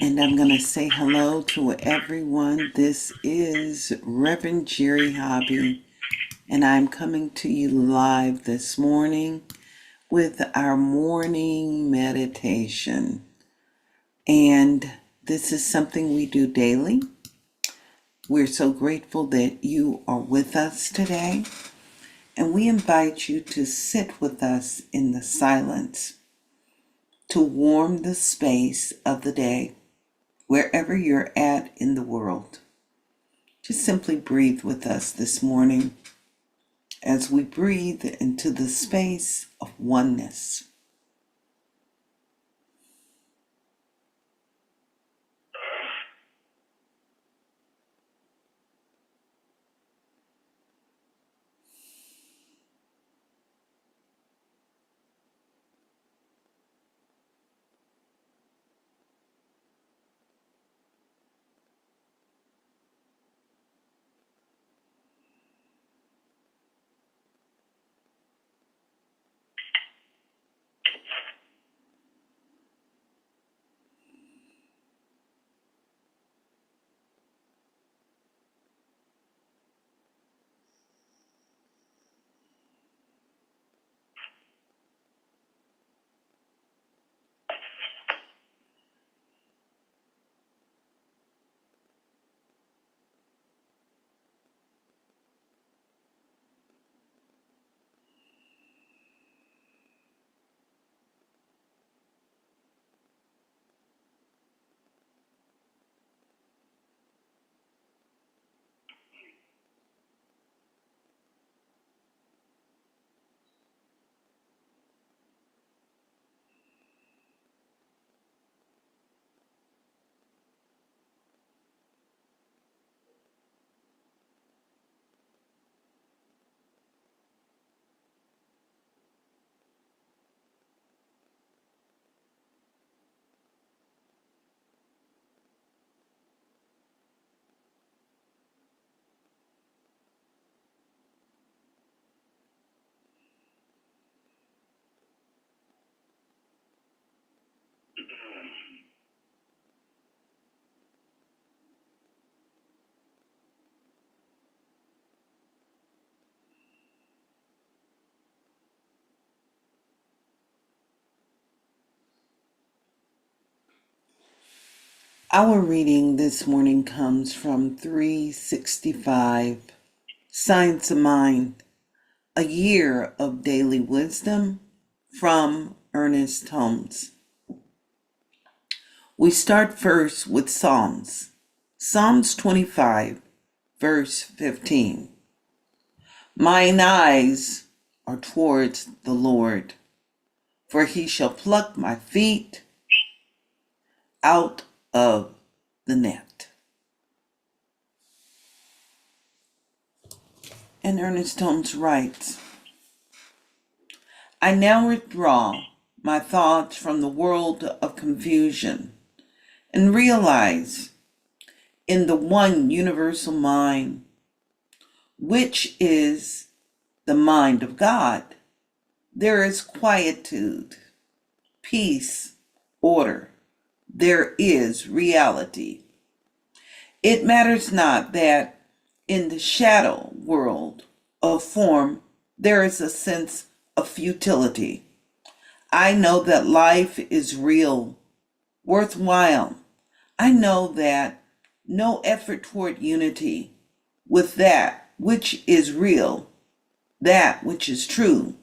And I'm going to say hello to everyone. This is Reverend Jerry Hobby, and I'm coming to you live this morning with our morning meditation. And this is something we do daily. We're so grateful that you are with us today, and we invite you to sit with us in the silence to warm the space of the day. Wherever you're at in the world, just simply breathe with us this morning as we breathe into the space of oneness. Our reading this morning comes from 365, Science of Mind, a year of daily wisdom from Ernest Holmes. We start first with Psalms. Psalms 25, verse 15. Mine eyes are towards the Lord, for he shall pluck my feet out of the net. And Ernest Holmes writes, I now withdraw my thoughts from the world of confusion and realize in the one universal mind, which is the mind of God, there is quietude, peace, order. There is reality. It matters not that in the shadow world of form there is a sense of futility. I know that life is real, worthwhile. I know that no effort toward unity with that which is real, that which is true,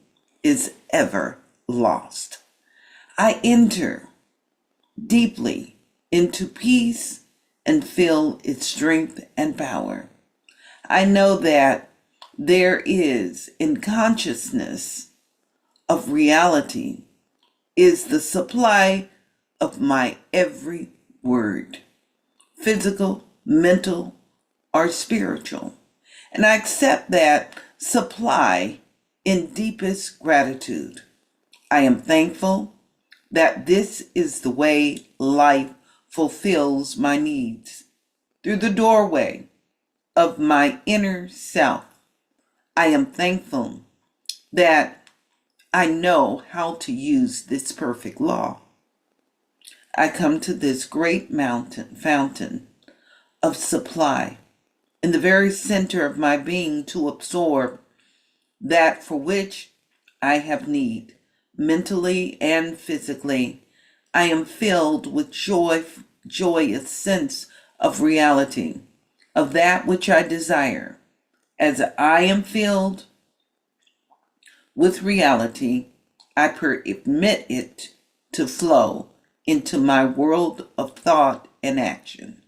is ever lost. I enter deeply into peace and feel its strength and power. I know that there is in consciousness of reality is the supply of my every word, physical, mental, or spiritual. And I accept that supply in deepest gratitude. I am thankful that this is the way life fulfills my needs. Through the doorway of my inner self, I am thankful that I know how to use this perfect law. I come to this great fountain of supply in the very center of my being to absorb that for which I have need, mentally and physically. I am filled with joyous sense of reality, of that which I desire. As I am filled with reality, I permit it to flow into my world of thought and action,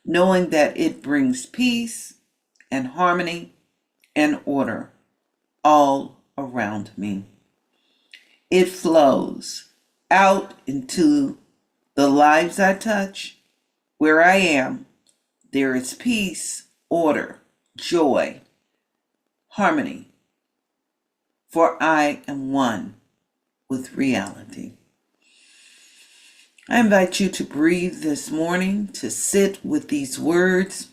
knowing that it brings peace and harmony and order all around me. It flows out into the lives I touch. Where I am, there is peace, order, joy, harmony, for I am one with reality. I invite you to breathe this morning, to sit with these words,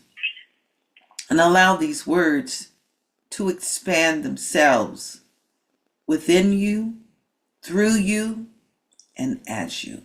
and allow these words to expand themselves within you, through you, and as you.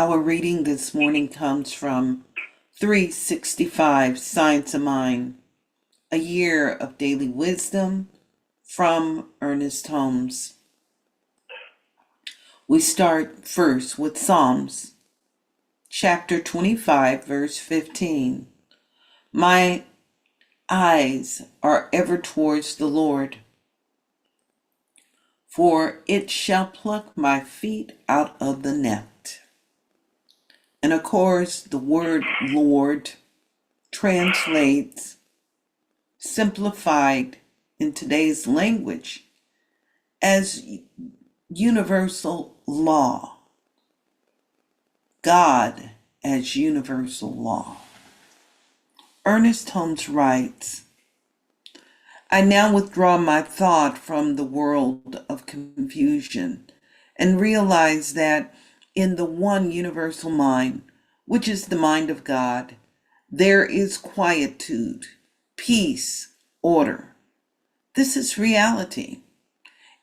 Our reading this morning comes from 365 Science of Mind, a year of daily wisdom from Ernest Holmes. We start first with Psalms, chapter 25, verse 15. My eyes are ever towards the Lord, for it shall pluck my feet out of the net. And of course, the word Lord translates, simplified in today's language, as universal law. God as universal law. Ernest Holmes writes, I now withdraw my thought from the world of confusion and realize that in the one universal mind, which is the mind of God, there is quietude, peace, order. This is reality.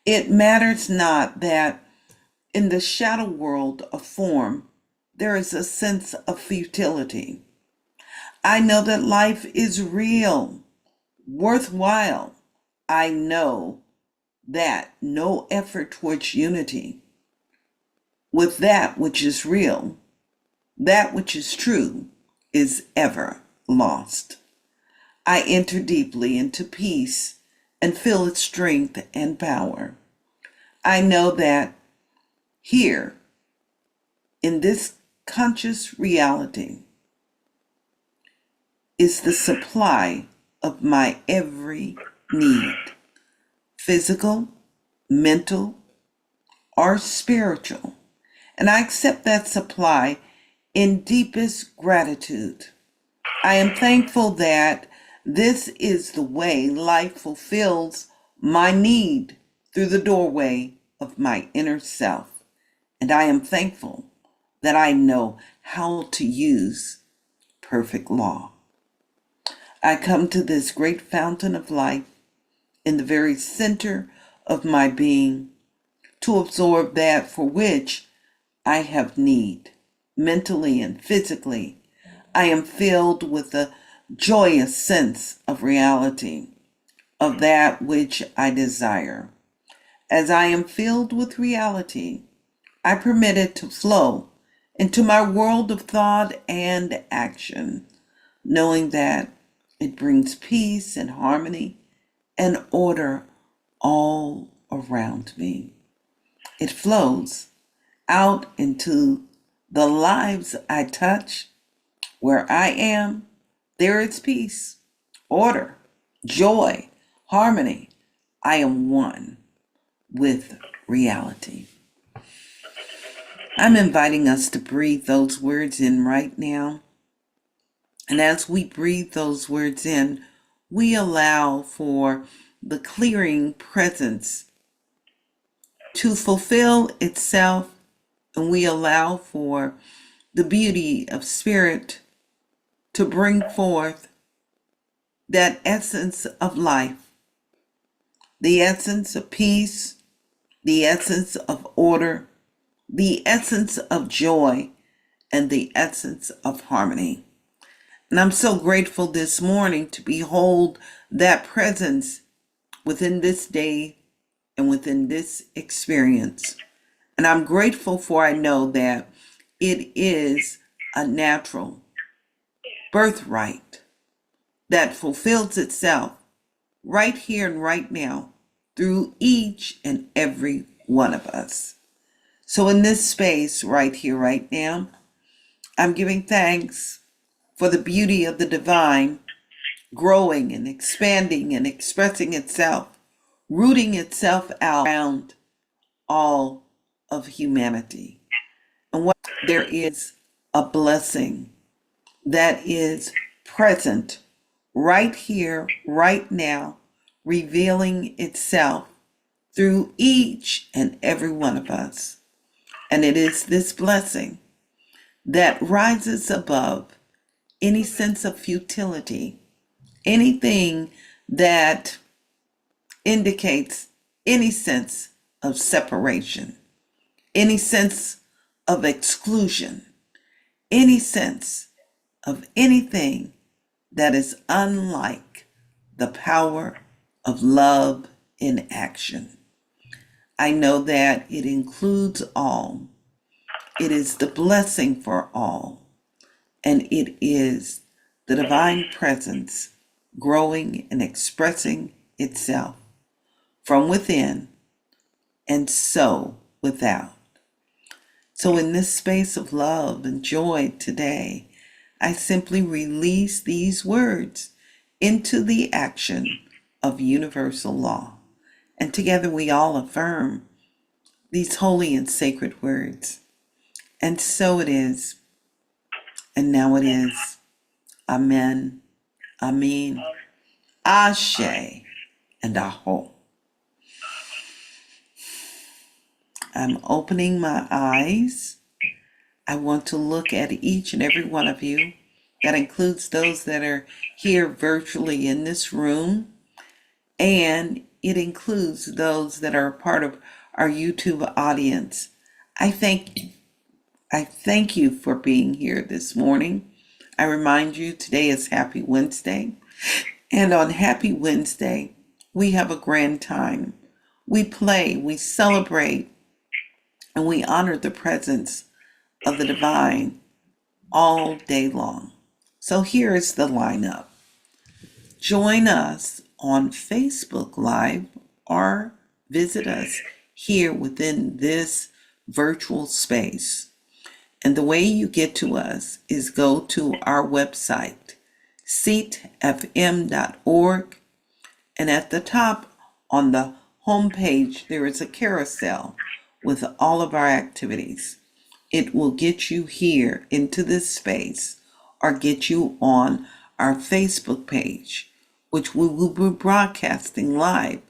It matters not that in the shadow world of form, there is a sense of futility. I know that life is real, worthwhile. I know that no effort towards unity with that which is real, that which is true, is ever lost. I enter deeply into peace and feel its strength and power. I know that here, in this conscious reality, is the supply of my every need, physical, mental, or spiritual. And I accept that supply in deepest gratitude. I am thankful that this is the way life fulfills my need through the doorway of my inner self. And I am thankful that I know how to use perfect law. I come to this great fountain of life in the very center of my being to absorb that for which I have need, mentally and physically. I am filled with a joyous sense of reality, of that which I desire. As I am filled with reality, I permit it to flow into my world of thought and action, knowing that it brings peace and harmony and order all around me. It flows out into the lives I touch. Where I am, there is peace, order, joy, harmony. I am one with reality. I'm inviting us to breathe those words in right now. And as we breathe those words in, we allow for the clearing presence to fulfill itself, and we allow for the beauty of spirit to bring forth that essence of life, the essence of peace, the essence of order, the essence of joy, and the essence of harmony. And I'm so grateful this morning to behold that presence within this day and within this experience. And I'm grateful for I know that it is a natural birthright that fulfills itself right here and right now through each and every one of us. So in this space right here, right now, I'm giving thanks for the beauty of the divine growing and expanding and expressing itself, rooting itself out around all of humanity. And what there is a blessing that is present right here, right now, revealing itself through each and every one of us. And it is this blessing that rises above any sense of futility, anything that indicates any sense of separation, any sense of exclusion, any sense of anything that is unlike the power of love in action. I know that it includes all. It is the blessing for all. And it is the divine presence growing and expressing itself from within and so without. So in this space of love and joy today, I simply release these words into the action of universal law. And together we all affirm these holy and sacred words. And so it is, and now it is. Amen, Amen, Ashe, and Aho. I'm opening my eyes. I want to look at each and every one of you. That includes those that are here virtually in this room. And it includes those that are a part of our YouTube audience. I thank you for being here this morning. I remind you today is Happy Wednesday. And on Happy Wednesday, we have a grand time. We play, we celebrate, and we honor the presence of the divine all day long. So here is the lineup. Join us on Facebook Live or visit us here within this virtual space. And the way you get to us is go to our website, Seatfm.org, and at the top on the homepage there is a carousel with all of our activities. It will get you here into this space or get you on our Facebook page, which we will be broadcasting live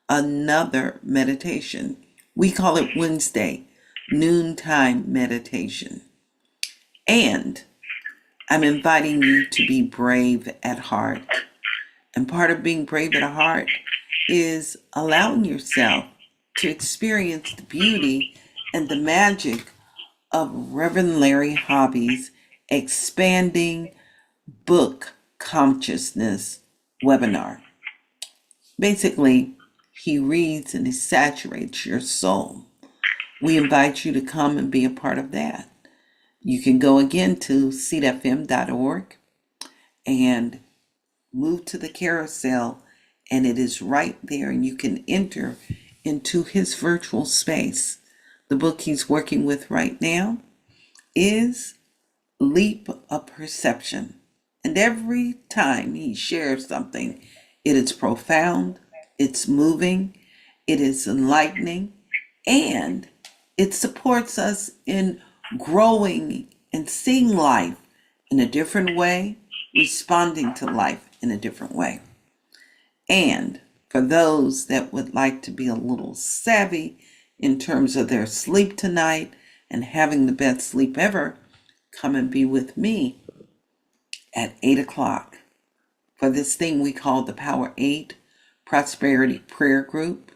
another meditation. We call it Wednesday Noontime Meditation. And I'm inviting you to be brave at heart. And part of being brave at heart is allowing yourself to experience the beauty and the magic of Reverend Larry Hobby's Expanding Book Consciousness webinar. Basically, he reads and he saturates your soul. We invite you to come and be a part of that. You can go again to seatfm.org and move to the carousel, and it is right there, and you can enter into his virtual space. The book he's working with right now is Leap of Perception. And every time he shares something, it is profound, it's moving, it is enlightening, and it supports us in growing and seeing life in a different way, responding to life in a different way. And for those that would like to be a little savvy in terms of their sleep tonight and having the best sleep ever, come and be with me at 8 o'clock for this thing we call the Power 8 Prosperity Prayer Group.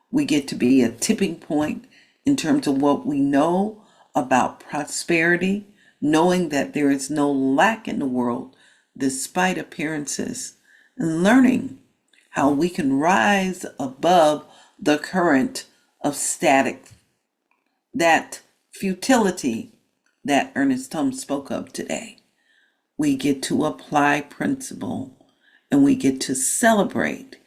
We get to be a tipping point in terms of what we know about prosperity, knowing that there is no lack in the world despite appearances, and learning how we can rise above the current of static, that futility that Ernest Holmes spoke of today. We get to apply principle, and we get to celebrate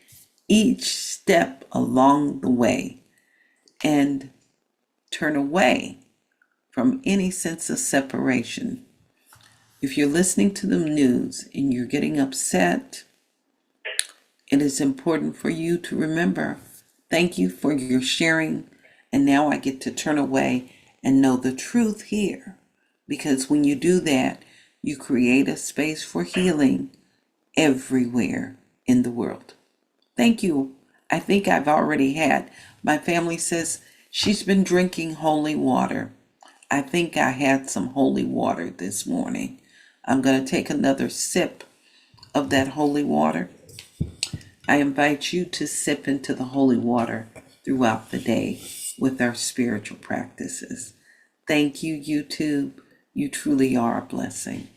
each step along the way and turn away from any sense of separation. If you're listening to the news and you're getting upset, it is important for you to remember, thank you for your sharing, and now I get to turn away and know the truth here. Because when you do that, you create a space for healing everywhere in the world. Thank you. I think I've already had. My family says she's been drinking holy water. I think I had some holy water this morning. I'm going to take another sip of that holy water. I invite you to sip into the holy water throughout the day with our spiritual practices. Thank you, YouTube. You truly are a blessing.